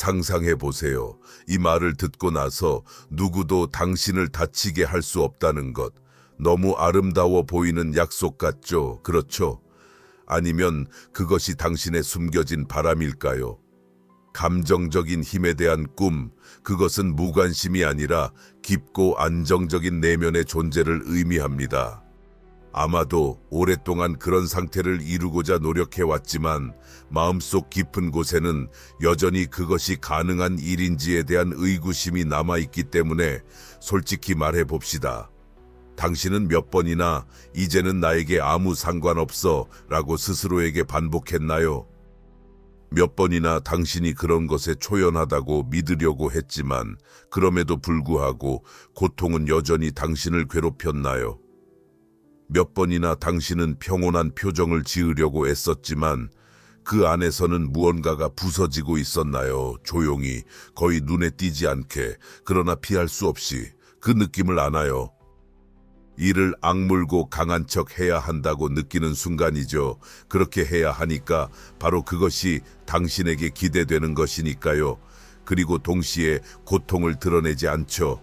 상상해 보세요. 이 말을 듣고 나서 누구도 당신을 다치게 할 수 없다는 것. 너무 아름다워 보이는 약속 같죠? 그렇죠? 아니면 그것이 당신의 숨겨진 바람일까요? 감정적인 힘에 대한 꿈, 그것은 무관심이 아니라 깊고 안정적인 내면의 존재를 의미합니다. 아마도 오랫동안 그런 상태를 이루고자 노력해왔지만 마음속 깊은 곳에는 여전히 그것이 가능한 일인지에 대한 의구심이 남아있기 때문에 솔직히 말해봅시다. 당신은 몇 번이나 이제는 나에게 아무 상관없어 라고 스스로에게 반복했나요? 몇 번이나 당신이 그런 것에 초연하다고 믿으려고 했지만 그럼에도 불구하고 고통은 여전히 당신을 괴롭혔나요? 몇 번이나 당신은 평온한 표정을 지으려고 애썼지만 그 안에서는 무언가가 부서지고 있었나요? 조용히, 거의 눈에 띄지 않게, 그러나 피할 수 없이 그 느낌을 아나요? 이를 악물고 강한 척 해야 한다고 느끼는 순간이죠. 그렇게 해야 하니까 바로 그것이 당신에게 기대되는 것이니까요. 그리고 동시에 고통을 드러내지 않죠.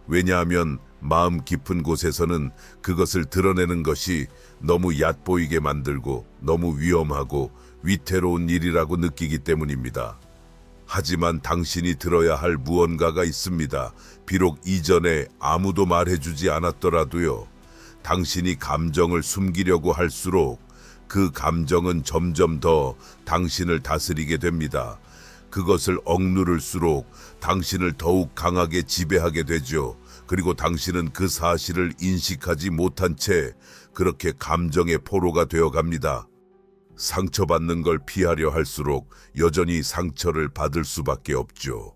왜냐하면 마음 깊은 곳에서는 그것을 드러내는 것이 너무 얕보이게 만들고 너무 위험하고 위태로운 일이라고 느끼기 때문입니다. 하지만 당신이 들어야 할 무언가가 있습니다. 비록 이전에 아무도 말해주지 않았더라도요. 당신이 감정을 숨기려고 할수록 그 감정은 점점 더 당신을 다스리게 됩니다. 그것을 억누를수록 당신을 더욱 강하게 지배하게 되죠. 그리고 당신은 그 사실을 인식하지 못한 채 그렇게 감정의 포로가 되어 갑니다. 상처받는 걸 피하려 할수록 여전히 상처를 받을 수밖에 없죠.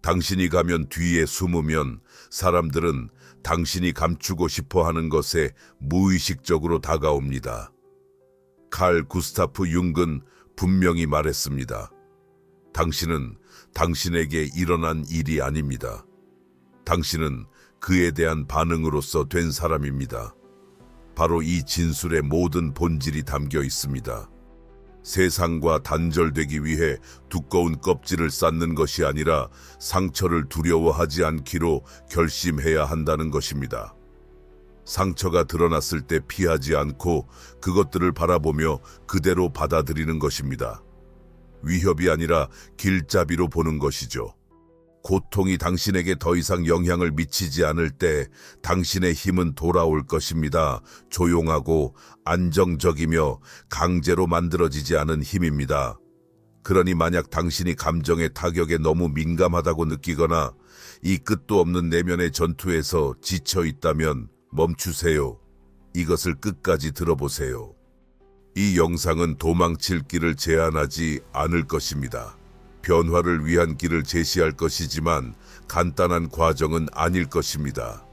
당신이 가면 뒤에 숨으면 사람들은 당신이 감추고 싶어 하는 것에 무의식적으로 다가옵니다. 칼 구스타프 융은 분명히 말했습니다. 당신은 당신에게 일어난 일이 아닙니다. 당신은 그에 대한 반응으로서 된 사람입니다. 바로 이 진술의 모든 본질이 담겨 있습니다. 세상과 단절되기 위해 두꺼운 껍질을 쌓는 것이 아니라 상처를 두려워하지 않기로 결심해야 한다는 것입니다. 상처가 드러났을 때 피하지 않고 그것들을 바라보며 그대로 받아들이는 것입니다. 위협이 아니라 길잡이로 보는 것이죠. 고통이 당신에게 더 이상 영향을 미치지 않을 때 당신의 힘은 돌아올 것입니다. 조용하고 안정적이며 강제로 만들어지지 않은 힘입니다. 그러니 만약 당신이 감정의 타격에 너무 민감하다고 느끼거나 이 끝도 없는 내면의 전투에서 지쳐 있다면 멈추세요. 이것을 끝까지 들어보세요. 이 영상은 도망칠 길을 제안하지 않을 것입니다. 변화를 위한 길을 제시할 것이지만 간단한 과정은 아닐 것입니다.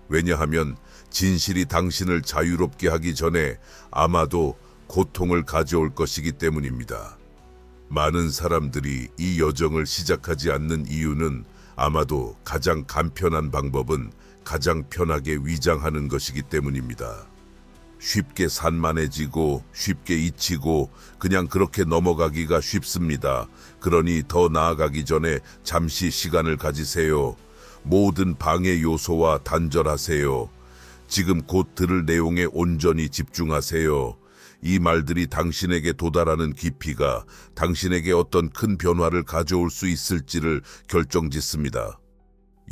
왜냐하면 진실이 당신을 자유롭게 하기 전에 아마도 고통을 가져올 것이기 때문입니다. 많은 사람들이 이 여정을 시작하지 않는 이유는 아마도 가장 간편한 방법은 가장 편하게 위장하는 것이기 때문입니다. 쉽게 산만해지고 쉽게 잊히고 그냥 그렇게 넘어가기가 쉽습니다. 그러니 더 나아가기 전에 잠시 시간을 가지세요. 모든 방해 요소와 단절하세요. 지금 곧 들을 내용에 온전히 집중하세요. 이 말들이 당신에게 도달하는 깊이가 당신에게 어떤 큰 변화를 가져올 수 있을지를 결정짓습니다.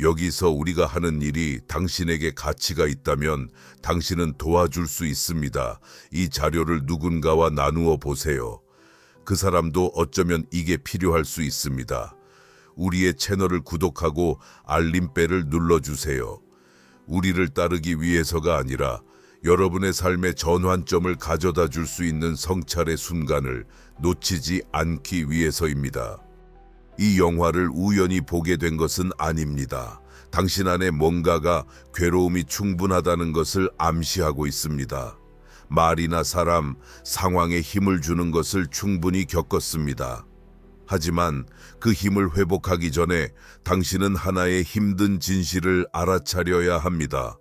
여기서 우리가 하는 일이 당신에게 가치가 있다면 당신은 도와줄 수 있습니다. 이 자료를 누군가와 나누어 보세요. 그 사람도 어쩌면 이게 필요할 수 있습니다. 우리의 채널을 구독하고 알림벨을 눌러주세요. 우리를 따르기 위해서가 아니라 여러분의 삶의 전환점을 가져다 줄 수 있는 성찰의 순간을 놓치지 않기 위해서입니다. 이 영화를 우연히 보게 된 것은 아닙니다. 당신 안에 뭔가가 괴로움이 충분하다는 것을 암시하고 있습니다. 말이나 사람, 상황에 힘을 주는 것을 충분히 겪었습니다. 하지만 그 힘을 회복하기 전에 당신은 하나의 힘든 진실을 알아차려야 합니다.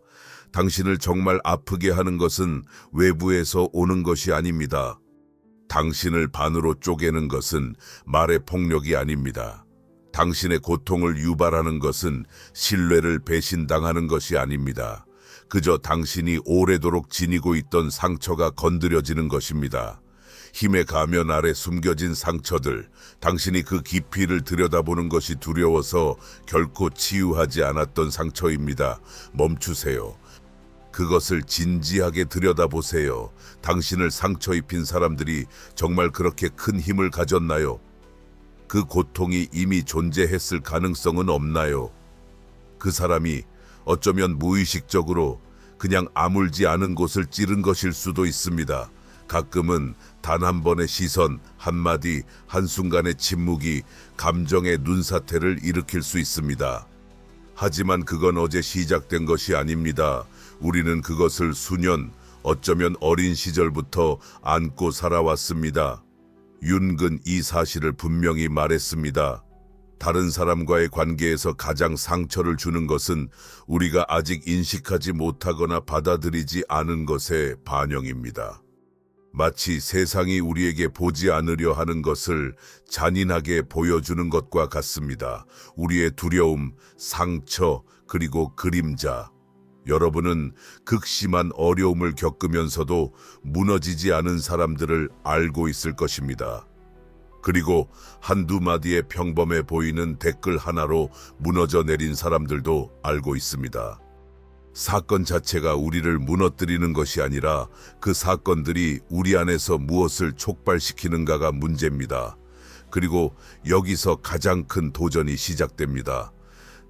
당신을 정말 아프게 하는 것은 외부에서 오는 것이 아닙니다. 당신을 반으로 쪼개는 것은 말의 폭력이 아닙니다. 당신의 고통을 유발하는 것은 신뢰를 배신당하는 것이 아닙니다. 그저 당신이 오래도록 지니고 있던 상처가 건드려지는 것입니다. 힘의 가면 아래 숨겨진 상처들, 당신이 그 깊이를 들여다보는 것이 두려워서 결코 치유하지 않았던 상처입니다. 멈추세요. 그것을 진지하게 들여다보세요. 당신을 상처 입힌 사람들이 정말 그렇게 큰 힘을 가졌나요? 그 고통이 이미 존재했을 가능성은 없나요? 그 사람이 어쩌면 무의식적으로 그냥 아물지 않은 곳을 찌른 것일 수도 있습니다. 가끔은 단 한 번의 시선, 한마디, 한순간의 침묵이 감정의 눈사태를 일으킬 수 있습니다. 하지만 그건 어제 시작된 것이 아닙니다. 우리는 그것을 수년, 어쩌면 어린 시절부터 안고 살아왔습니다. 윤근 이 사실을 분명히 말했습니다. 다른 사람과의 관계에서 가장 상처를 주는 것은 우리가 아직 인식하지 못하거나 받아들이지 않은 것의 반영입니다. 마치 세상이 우리에게 보지 않으려 하는 것을 잔인하게 보여주는 것과 같습니다. 우리의 두려움, 상처, 그리고 그림자. 여러분은 극심한 어려움을 겪으면서도 무너지지 않은 사람들을 알고 있을 것입니다. 그리고 한두 마디의 평범해 보이는 댓글 하나로 무너져 내린 사람들도 알고 있습니다. 사건 자체가 우리를 무너뜨리는 것이 아니라 그 사건들이 우리 안에서 무엇을 촉발시키는가가 문제입니다. 그리고 여기서 가장 큰 도전이 시작됩니다.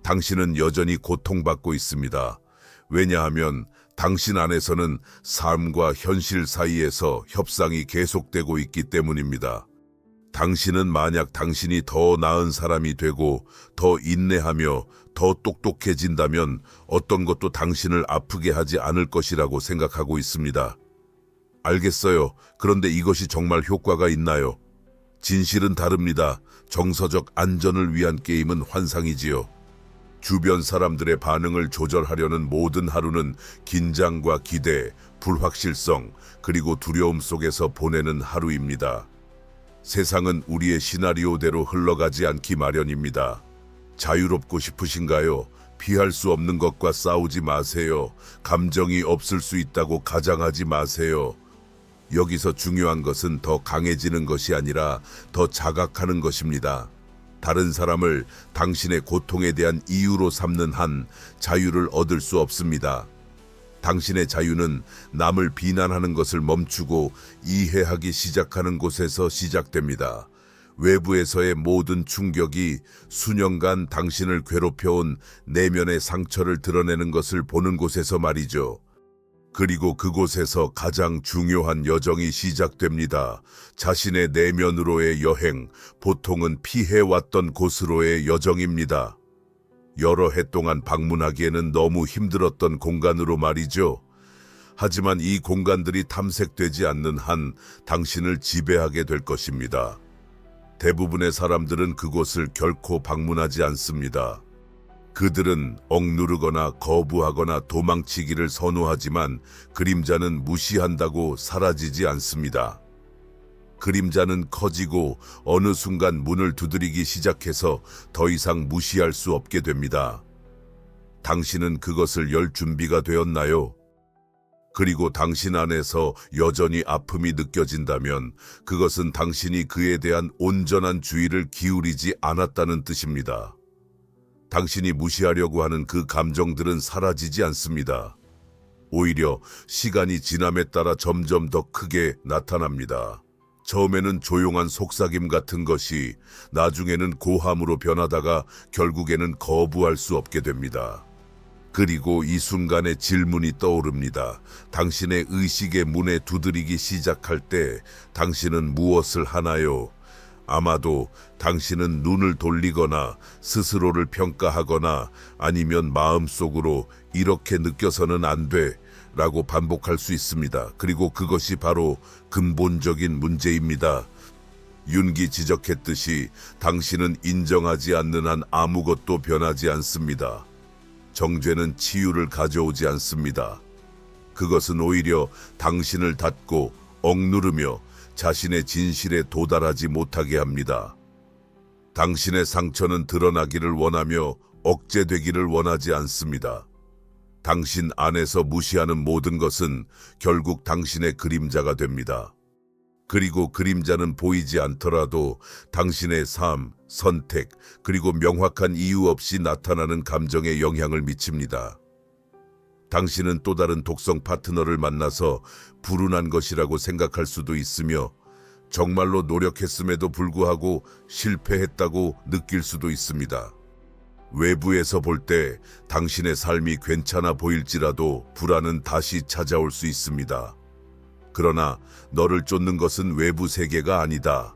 당신은 여전히 고통받고 있습니다. 왜냐하면 당신 안에서는 삶과 현실 사이에서 협상이 계속되고 있기 때문입니다. 당신은 만약 당신이 더 나은 사람이 되고 더 인내하며 더 똑똑해진다면 어떤 것도 당신을 아프게 하지 않을 것이라고 생각하고 있습니다. 알겠어요. 그런데 이것이 정말 효과가 있나요? 진실은 다릅니다. 정서적 안전을 위한 게임은 환상이지요. 주변 사람들의 반응을 조절하려는 모든 하루는 긴장과 기대, 불확실성, 그리고 두려움 속에서 보내는 하루입니다. 세상은 우리의 시나리오대로 흘러가지 않기 마련입니다. 자유롭고 싶으신가요? 피할 수 없는 것과 싸우지 마세요. 감정이 없을 수 있다고 가장하지 마세요. 여기서 중요한 것은 더 강해지는 것이 아니라 더 자각하는 것입니다. 다른 사람을 당신의 고통에 대한 이유로 삼는 한 자유를 얻을 수 없습니다. 당신의 자유는 남을 비난하는 것을 멈추고 이해하기 시작하는 곳에서 시작됩니다. 외부에서의 모든 충격이 수년간 당신을 괴롭혀온 내면의 상처를 드러내는 것을 보는 곳에서 말이죠. 그리고 그곳에서 가장 중요한 여정이 시작됩니다. 자신의 내면으로의 여행, 보통은 피해왔던 곳으로의 여정입니다. 여러 해 동안 방문하기에는 너무 힘들었던 공간으로 말이죠. 하지만 이 공간들이 탐색되지 않는 한 당신을 지배하게 될 것입니다. 대부분의 사람들은 그곳을 결코 방문하지 않습니다. 그들은 억누르거나 거부하거나 도망치기를 선호하지만 그림자는 무시한다고 사라지지 않습니다. 그림자는 커지고 어느 순간 문을 두드리기 시작해서 더 이상 무시할 수 없게 됩니다. 당신은 그것을 열 준비가 되었나요? 그리고 당신 안에서 여전히 아픔이 느껴진다면 그것은 당신이 그에 대한 온전한 주의를 기울이지 않았다는 뜻입니다. 당신이 무시하려고 하는 그 감정들은 사라지지 않습니다. 오히려 시간이 지남에 따라 점점 더 크게 나타납니다. 처음에는 조용한 속삭임 같은 것이 나중에는 고함으로 변하다가 결국에는 거부할 수 없게 됩니다. 그리고 이 순간에 질문이 떠오릅니다. 당신의 의식의 문에 두드리기 시작할 때 당신은 무엇을 하나요? 아마도 당신은 눈을 돌리거나 스스로를 평가하거나 아니면 마음속으로 이렇게 느껴서는 안 돼 라고 반복할 수 있습니다. 그리고 그것이 바로 근본적인 문제입니다. 윤기 지적했듯이 당신은 인정하지 않는 한 아무것도 변하지 않습니다. 정죄는 치유를 가져오지 않습니다. 그것은 오히려 당신을 닫고 억누르며 자신의 진실에 도달하지 못하게 합니다. 당신의 상처는 드러나기를 원하며 억제되기를 원하지 않습니다. 당신 안에서 무시하는 모든 것은 결국 당신의 그림자가 됩니다. 그리고 그림자는 보이지 않더라도 당신의 삶, 선택, 그리고 명확한 이유 없이 나타나는 감정에 영향을 미칩니다. 당신은 또 다른 독성 파트너를 만나서 불운한 것이라고 생각할 수도 있으며 정말로 노력했음에도 불구하고 실패했다고 느낄 수도 있습니다. 외부에서 볼 때 당신의 삶이 괜찮아 보일지라도 불안은 다시 찾아올 수 있습니다. 그러나 너를 쫓는 것은 외부 세계가 아니다.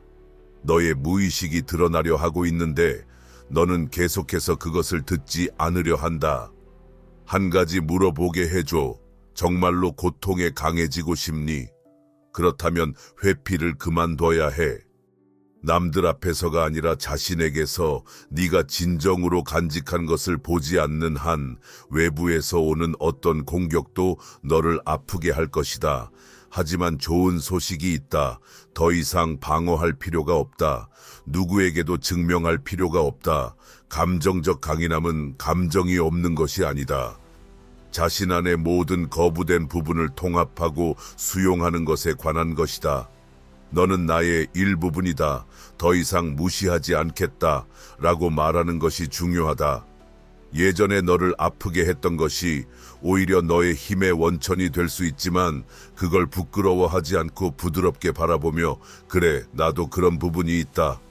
너의 무의식이 드러나려 하고 있는데 너는 계속해서 그것을 듣지 않으려 한다. 한 가지 물어보게 해줘. 정말로 고통에 강해지고 싶니? 그렇다면 회피를 그만둬야 해. 남들 앞에서가 아니라 자신에게서 네가 진정으로 간직한 것을 보지 않는 한 외부에서 오는 어떤 공격도 너를 아프게 할 것이다. 하지만 좋은 소식이 있다. 더 이상 방어할 필요가 없다. 누구에게도 증명할 필요가 없다. 감정적 강인함은 감정이 없는 것이 아니다. 자신 안의 모든 거부된 부분을 통합하고 수용하는 것에 관한 것이다. 너는 나의 일부분이다. 더 이상 무시하지 않겠다. 라고 말하는 것이 중요하다. 예전에 너를 아프게 했던 것이 오히려 너의 힘의 원천이 될 수 있지만 그걸 부끄러워하지 않고 부드럽게 바라보며 그래, 나도 그런 부분이 있다.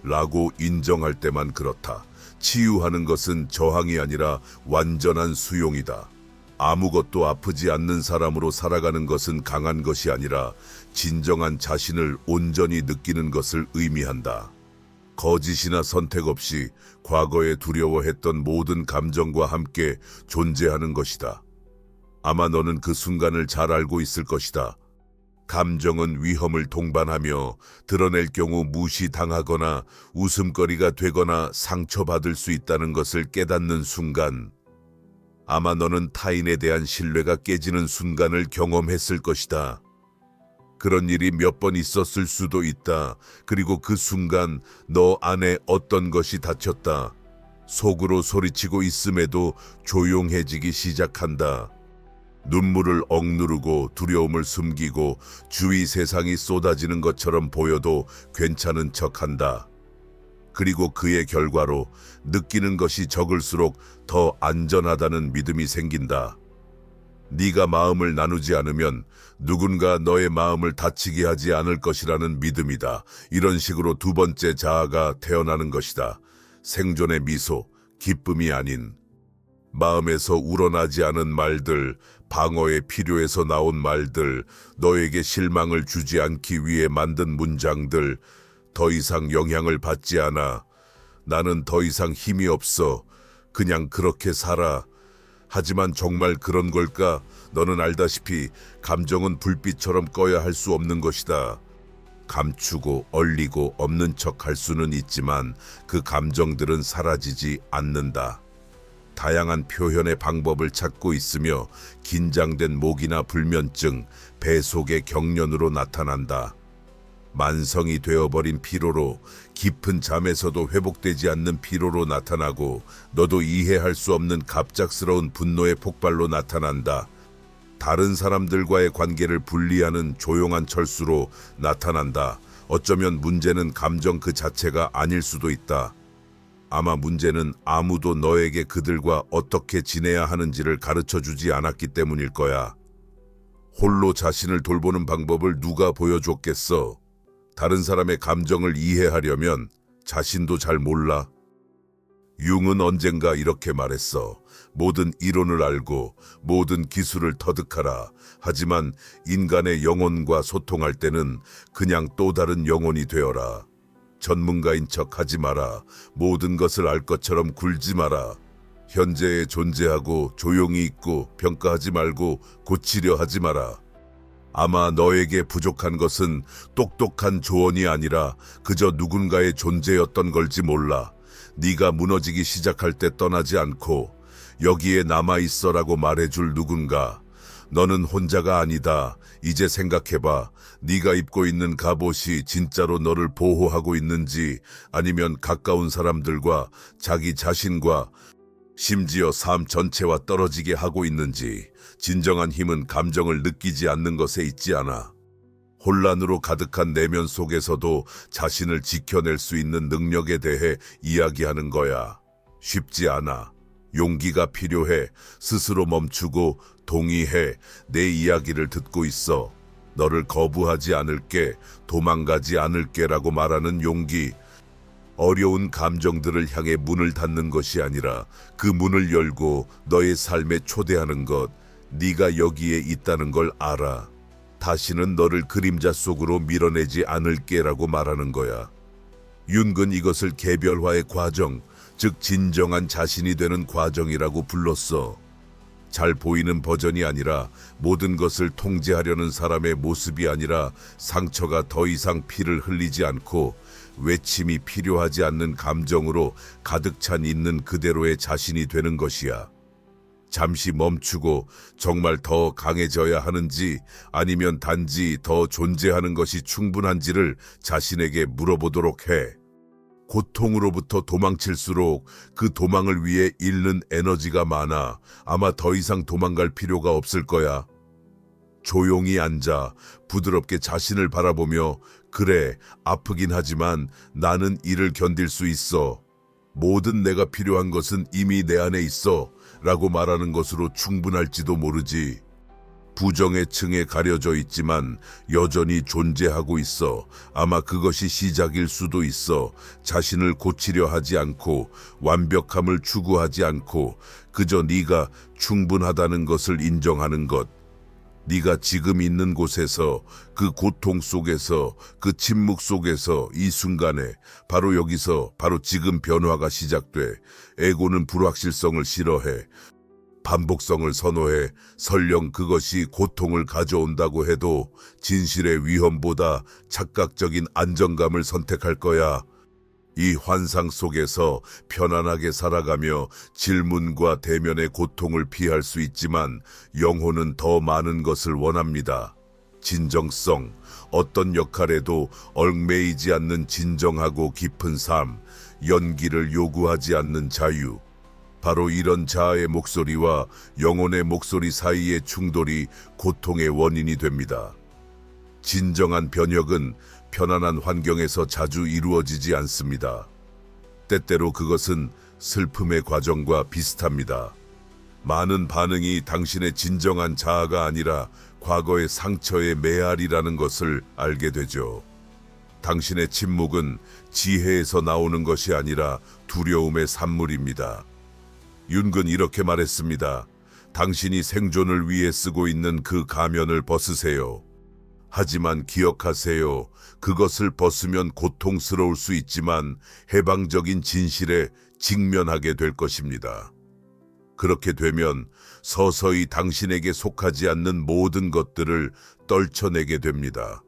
라고 인정할 때만 그렇다. 치유하는 것은 저항이 아니라 완전한 수용이다. 아무것도 아프지 않는 사람으로 살아가는 것은 강한 것이 아니라 진정한 자신을 온전히 느끼는 것을 의미한다. 거짓이나 선택 없이 과거에 두려워했던 모든 감정과 함께 존재하는 것이다. 아마 너는 그 순간을 잘 알고 있을 것이다. 감정은 위험을 동반하며 드러낼 경우 무시당하거나 웃음거리가 되거나 상처받을 수 있다는 것을 깨닫는 순간, 아마 너는 타인에 대한 신뢰가 깨지는 순간을 경험했을 것이다. 그런 일이 몇 번 있었을 수도 있다. 그리고 그 순간 너 안에 어떤 것이 닫혔다. 속으로 소리치고 있음에도 조용해지기 시작한다. 눈물을 억누르고 두려움을 숨기고 주위 세상이 쏟아지는 것처럼 보여도 괜찮은 척한다. 그리고 그의 결과로 느끼는 것이 적을수록 더 안전하다는 믿음이 생긴다. 네가 마음을 나누지 않으면 누군가 너의 마음을 다치게 하지 않을 것이라는 믿음이다. 이런 식으로 두 번째 자아가 태어나는 것이다. 생존의 미소, 기쁨이 아닌 마음에서 우러나지 않은 말들, 방어에 필요해서 나온 말들, 너에게 실망을 주지 않기 위해 만든 문장들, 더 이상 영향을 받지 않아. 나는 더 이상 힘이 없어. 그냥 그렇게 살아. 하지만 정말 그런 걸까? 너는 알다시피 감정은 불빛처럼 꺼야 할 수 없는 것이다. 감추고 얼리고 없는 척 할 수는 있지만 그 감정들은 사라지지 않는다. 다양한 표현의 방법을 찾고 있으며 긴장된 목이나 불면증, 배 속의 경련으로 나타난다. 만성이 되어버린 피로로, 깊은 잠에서도 회복되지 않는 피로로 나타나고 너도 이해할 수 없는 갑작스러운 분노의 폭발로 나타난다. 다른 사람들과의 관계를 분리하는 조용한 철수로 나타난다. 어쩌면 문제는 감정 그 자체가 아닐 수도 있다. 아마 문제는 아무도 너에게 그들과 어떻게 지내야 하는지를 가르쳐주지 않았기 때문일 거야. 홀로 자신을 돌보는 방법을 누가 보여줬겠어? 다른 사람의 감정을 이해하려면 자신도 잘 몰라. 융은 언젠가 이렇게 말했어. 모든 이론을 알고 모든 기술을 터득하라. 하지만 인간의 영혼과 소통할 때는 그냥 또 다른 영혼이 되어라. 전문가인 척 하지 마라. 모든 것을 알 것처럼 굴지 마라. 현재에 존재하고 조용히 있고 평가하지 말고 고치려 하지 마라. 아마 너에게 부족한 것은 똑똑한 조언이 아니라 그저 누군가의 존재였던 걸지 몰라. 네가 무너지기 시작할 때 떠나지 않고 여기에 남아있어라고 말해줄 누군가, 너는 혼자가 아니다. 이제 생각해봐. 네가 입고 있는 갑옷이 진짜로 너를 보호하고 있는지 아니면 가까운 사람들과 자기 자신과 심지어 삶 전체와 떨어지게 하고 있는지. 진정한 힘은 감정을 느끼지 않는 것에 있지 않아. 혼란으로 가득한 내면 속에서도 자신을 지켜낼 수 있는 능력에 대해 이야기하는 거야. 쉽지 않아. 용기가 필요해. 스스로 멈추고 동의해. 내 이야기를 듣고 있어. 너를 거부하지 않을게. 도망가지 않을게라고 말하는 용기. 어려운 감정들을 향해 문을 닫는 것이 아니라 그 문을 열고 너의 삶에 초대하는 것. 네가 여기에 있다는 걸 알아. 다시는 너를 그림자 속으로 밀어내지 않을게라고 말하는 거야. 윤근 이것을 개별화의 과정, 즉 진정한 자신이 되는 과정이라고 불렀어. 잘 보이는 버전이 아니라 모든 것을 통제하려는 사람의 모습이 아니라 상처가 더 이상 피를 흘리지 않고 외침이 필요하지 않는 감정으로 가득 찬 있는 그대로의 자신이 되는 것이야. 잠시 멈추고 정말 더 강해져야 하는지 아니면 단지 더 존재하는 것이 충분한지를 자신에게 물어보도록 해. 고통으로부터 도망칠수록 그 도망을 위해 잃는 에너지가 많아. 아마 더 이상 도망갈 필요가 없을 거야. 조용히 앉아 부드럽게 자신을 바라보며 그래, 아프긴 하지만 나는 이를 견딜 수 있어. 모든 내가 필요한 것은 이미 내 안에 있어 라고 말하는 것으로 충분할지도 모르지. 부정의 층에 가려져 있지만 여전히 존재하고 있어. 아마 그것이 시작일 수도 있어. 자신을 고치려 하지 않고 완벽함을 추구하지 않고 그저 네가 충분하다는 것을 인정하는 것. 네가 지금 있는 곳에서, 그 고통 속에서, 그 침묵 속에서, 이 순간에, 바로 여기서, 바로 지금 변화가 시작돼. 에고는 불확실성을 싫어해. 반복성을 선호해. 설령 그것이 고통을 가져온다고 해도 진실의 위험보다 착각적인 안정감을 선택할 거야. 이 환상 속에서 편안하게 살아가며 질문과 대면의 고통을 피할 수 있지만 영혼은 더 많은 것을 원합니다. 진정성, 어떤 역할에도 얽매이지 않는 진정하고 깊은 삶, 연기를 요구하지 않는 자유. 바로 이런 자아의 목소리와 영혼의 목소리 사이의 충돌이 고통의 원인이 됩니다. 진정한 변혁은 편안한 환경에서 자주 이루어지지 않습니다. 때때로 그것은 슬픔의 과정과 비슷합니다. 많은 반응이 당신의 진정한 자아가 아니라 과거의 상처의 메아리라는 것을 알게 되죠. 당신의 침묵은 지혜에서 나오는 것이 아니라 두려움의 산물입니다. 윤근 이렇게 말했습니다. 당신이 생존을 위해 쓰고 있는 그 가면을 벗으세요. 하지만 기억하세요. 그것을 벗으면 고통스러울 수 있지만 해방적인 진실에 직면하게 될 것입니다. 그렇게 되면 서서히 당신에게 속하지 않는 모든 것들을 떨쳐내게 됩니다.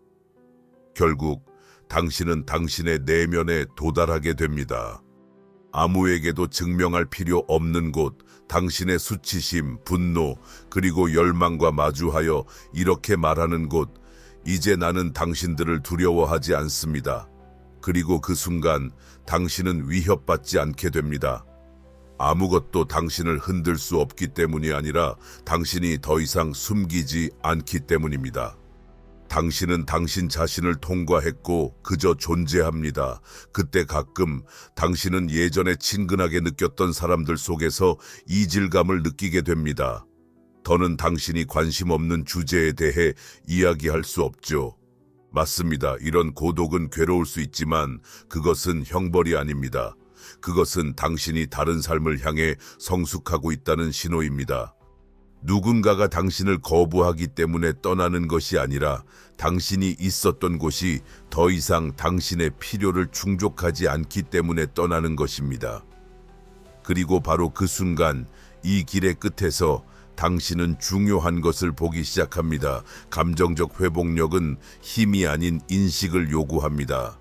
결국 당신은 당신의 내면에 도달하게 됩니다. 아무에게도 증명할 필요 없는 곳, 당신의 수치심, 분노, 그리고 열망과 마주하여 이렇게 말하는 곳, 이제 나는 당신들을 두려워하지 않습니다. 그리고 그 순간 당신은 위협받지 않게 됩니다. 아무것도 당신을 흔들 수 없기 때문이 아니라 당신이 더 이상 숨기지 않기 때문입니다. 당신은 당신 자신을 통과했고 그저 존재합니다. 그때 가끔 당신은 예전에 친근하게 느꼈던 사람들 속에서 이질감을 느끼게 됩니다. 더는 당신이 관심 없는 주제에 대해 이야기할 수 없죠. 맞습니다. 이런 고독은 괴로울 수 있지만 그것은 형벌이 아닙니다. 그것은 당신이 다른 삶을 향해 성숙하고 있다는 신호입니다. 누군가가 당신을 거부하기 때문에 떠나는 것이 아니라 당신이 있었던 곳이 더 이상 당신의 필요를 충족하지 않기 때문에 떠나는 것입니다. 그리고 바로 그 순간 이 길의 끝에서 당신은 중요한 것을 보기 시작합니다. 감정적 회복력은 힘이 아닌 인식을 요구합니다.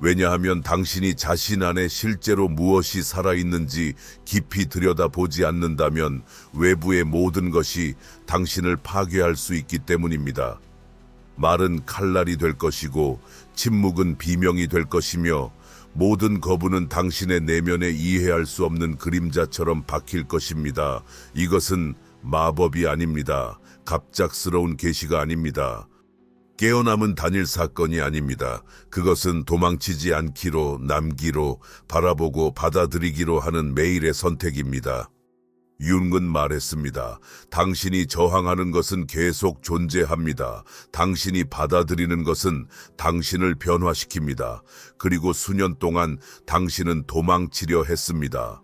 왜냐하면 당신이 자신 안에 실제로 무엇이 살아있는지 깊이 들여다보지 않는다면 외부의 모든 것이 당신을 파괴할 수 있기 때문입니다. 말은 칼날이 될 것이고 침묵은 비명이 될 것이며 모든 거부는 당신의 내면에 이해할 수 없는 그림자처럼 박힐 것입니다. 이것은 마법이 아닙니다. 갑작스러운 계시가 아닙니다. 깨어남은 단일 사건이 아닙니다. 그것은 도망치지 않기로, 남기로, 바라보고 받아들이기로 하는 매일의 선택입니다. 융은 말했습니다. 당신이 저항하는 것은 계속 존재합니다. 당신이 받아들이는 것은 당신을 변화시킵니다. 그리고 수년 동안 당신은 도망치려 했습니다.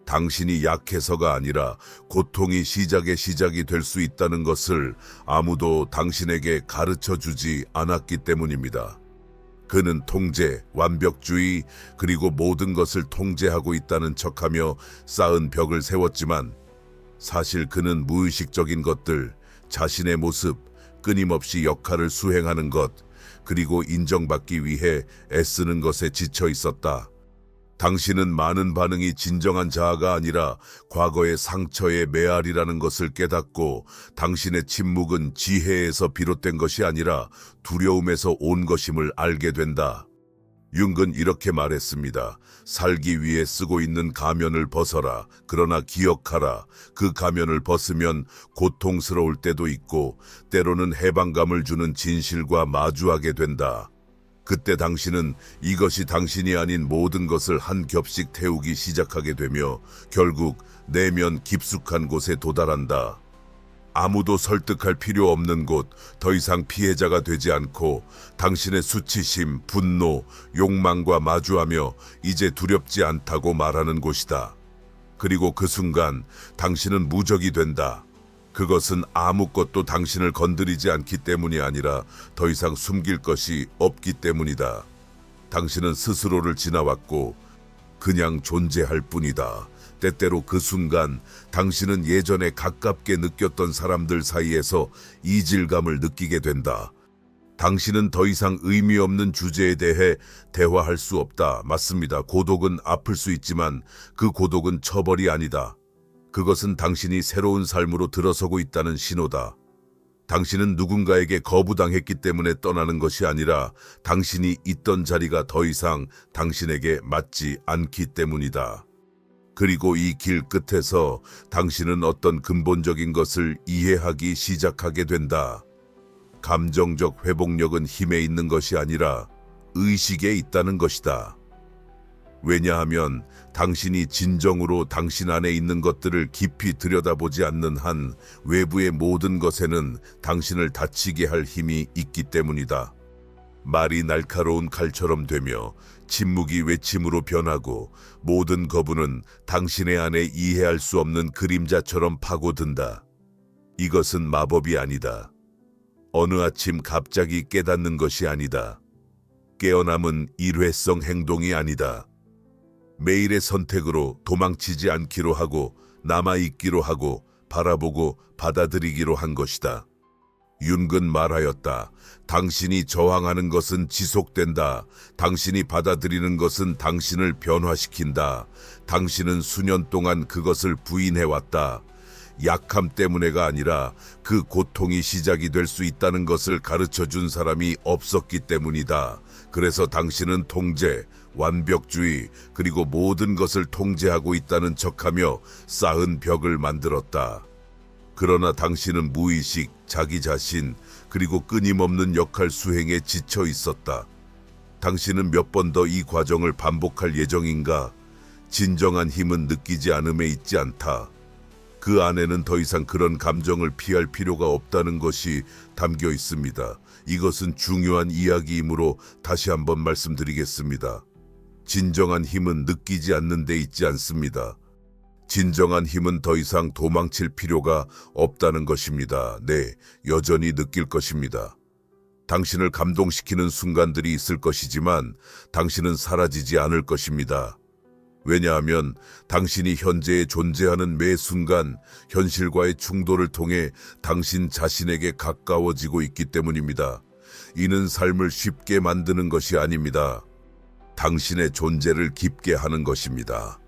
당신이 약해서가 아니라 고통이 시작이 될 수 있다는 것을 아무도 당신에게 가르쳐 주지 않았기 때문입니다. 그는 통제, 완벽주의, 그리고 모든 것을 통제하고 있다는 척하며 쌓은 벽을 세웠지만 사실 그는 무의식적인 것들, 자신의 모습, 끊임없이 역할을 수행하는 것, 그리고 인정받기 위해 애쓰는 것에 지쳐 있었다. 당신은 많은 반응이 진정한 자아가 아니라 과거의 상처의 메아리라는 것을 깨닫고 당신의 침묵은 지혜에서 비롯된 것이 아니라 두려움에서 온 것임을 알게 된다. 융은 이렇게 말했습니다. 살기 위해 쓰고 있는 가면을 벗어라. 그러나 기억하라. 그 가면을 벗으면 고통스러울 때도 있고 때로는 해방감을 주는 진실과 마주하게 된다. 그때 당신은 이것이 당신이 아닌 모든 것을 한 겹씩 태우기 시작하게 되며 결국 내면 깊숙한 곳에 도달한다. 아무도 설득할 필요 없는 곳, 더 이상 피해자가 되지 않고 당신의 수치심, 분노, 욕망과 마주하며 이제 두렵지 않다고 말하는 곳이다. 그리고 그 순간 당신은 무적이 된다. 그것은 아무것도 당신을 건드리지 않기 때문이 아니라 더 이상 숨길 것이 없기 때문이다. 당신은 스스로를 지나왔고 그냥 존재할 뿐이다. 때때로 그 순간 당신은 예전에 가깝게 느꼈던 사람들 사이에서 이질감을 느끼게 된다. 당신은 더 이상 의미 없는 주제에 대해 대화할 수 없다. 맞습니다. 고독은 아플 수 있지만 그 고독은 처벌이 아니다. 그것은 당신이 새로운 삶으로 들어서고 있다는 신호다. 당신은 누군가에게 거부당했기 때문에 떠나는 것이 아니라 당신이 있던 자리가 더 이상 당신에게 맞지 않기 때문이다. 그리고 이 길 끝에서 당신은 어떤 근본적인 것을 이해하기 시작하게 된다. 감정적 회복력은 힘에 있는 것이 아니라 의식에 있다는 것이다. 왜냐하면 당신이 진정으로 당신 안에 있는 것들을 깊이 들여다보지 않는 한 외부의 모든 것에는 당신을 다치게 할 힘이 있기 때문이다. 말이 날카로운 칼처럼 되며 침묵이 외침으로 변하고 모든 거부는 당신의 안에 이해할 수 없는 그림자처럼 파고든다. 이것은 마법이 아니다. 어느 아침 갑자기 깨닫는 것이 아니다. 깨어남은 일회성 행동이 아니다. 매일의 선택으로 도망치지 않기로 하고 남아있기로 하고 바라보고 받아들이기로 한 것이다. 융은 말하였다. 당신이 저항하는 것은 지속된다. 당신이 받아들이는 것은 당신을 변화시킨다. 당신은 수년 동안 그것을 부인해왔다. 약함 때문에가 아니라 그 고통이 시작이 될 수 있다는 것을 가르쳐준 사람이 없었기 때문이다. 그래서 당신은 통제, 완벽주의, 그리고 모든 것을 통제하고 있다는 척하며 쌓은 벽을 만들었다. 그러나 당신은 무의식, 자기 자신, 그리고 끊임없는 역할 수행에 지쳐 있었다. 당신은 몇 번 더 이 과정을 반복할 예정인가? 진정한 힘은 느끼지 않음에 있지 않다. 그 안에는 더 이상 그런 감정을 피할 필요가 없다는 것이 담겨 있습니다. 이것은 중요한 이야기이므로 다시 한번 말씀드리겠습니다. 진정한 힘은 느끼지 않는 데 있지 않습니다. 진정한 힘은 더 이상 도망칠 필요가 없다는 것입니다. 네, 여전히 느낄 것입니다. 당신을 감동시키는 순간들이 있을 것이지만 당신은 사라지지 않을 것입니다. 왜냐하면 당신이 현재에 존재하는 매 순간 현실과의 충돌을 통해 당신 자신에게 가까워지고 있기 때문입니다. 이는 삶을 쉽게 만드는 것이 아닙니다. 당신의 존재를 깊게 하는 것입니다.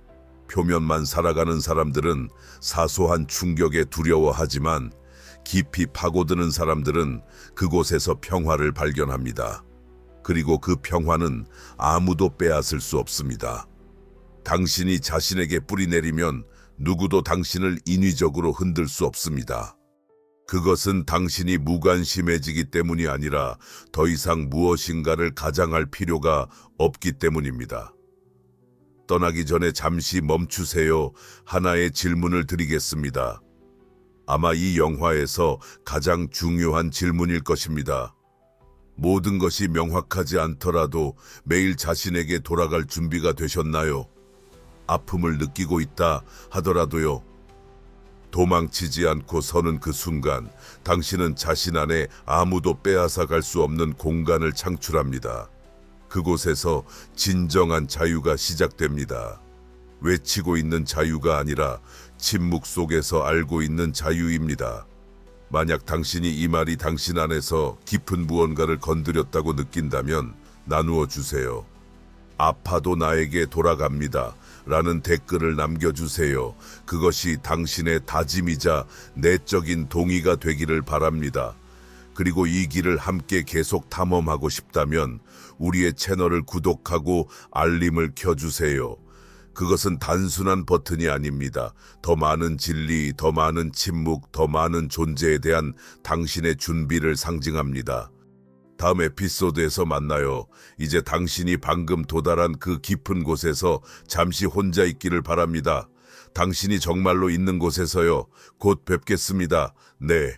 표면만 살아가는 사람들은 사소한 충격에 두려워하지만 깊이 파고드는 사람들은 그곳에서 평화를 발견합니다. 그리고 그 평화는 아무도 빼앗을 수 없습니다. 당신이 자신에게 뿌리내리면 누구도 당신을 인위적으로 흔들 수 없습니다. 그것은 당신이 무관심해지기 때문이 아니라 더 이상 무엇인가를 가장할 필요가 없기 때문입니다. 떠나기 전에 잠시 멈추세요. 하나의 질문을 드리겠습니다. 아마 이 영화에서 가장 중요한 질문일 것입니다. 모든 것이 명확하지 않더라도 매일 자신에게 돌아갈 준비가 되셨나요? 아픔을 느끼고 있다 하더라도요. 도망치지 않고 서는 그 순간 당신은 자신 안에 아무도 빼앗아 갈 수 없는 공간을 창출합니다. 그곳에서 진정한 자유가 시작됩니다. 외치고 있는 자유가 아니라 침묵 속에서 알고 있는 자유입니다. 만약 당신이 이 말이 당신 안에서 깊은 무언가를 건드렸다고 느낀다면 나누어 주세요. 아파도 나에게 돌아갑니다. 라는 댓글을 남겨주세요. 그것이 당신의 다짐이자 내적인 동의가 되기를 바랍니다. 그리고 이 길을 함께 계속 탐험하고 싶다면 우리의 채널을 구독하고 알림을 켜주세요. 그것은 단순한 버튼이 아닙니다. 더 많은 진리, 더 많은 침묵, 더 많은 존재에 대한 당신의 준비를 상징합니다. 다음 에피소드에서 만나요. 이제 당신이 방금 도달한 그 깊은 곳에서 잠시 혼자 있기를 바랍니다. 당신이 정말로 있는 곳에서요. 곧 뵙겠습니다. 네.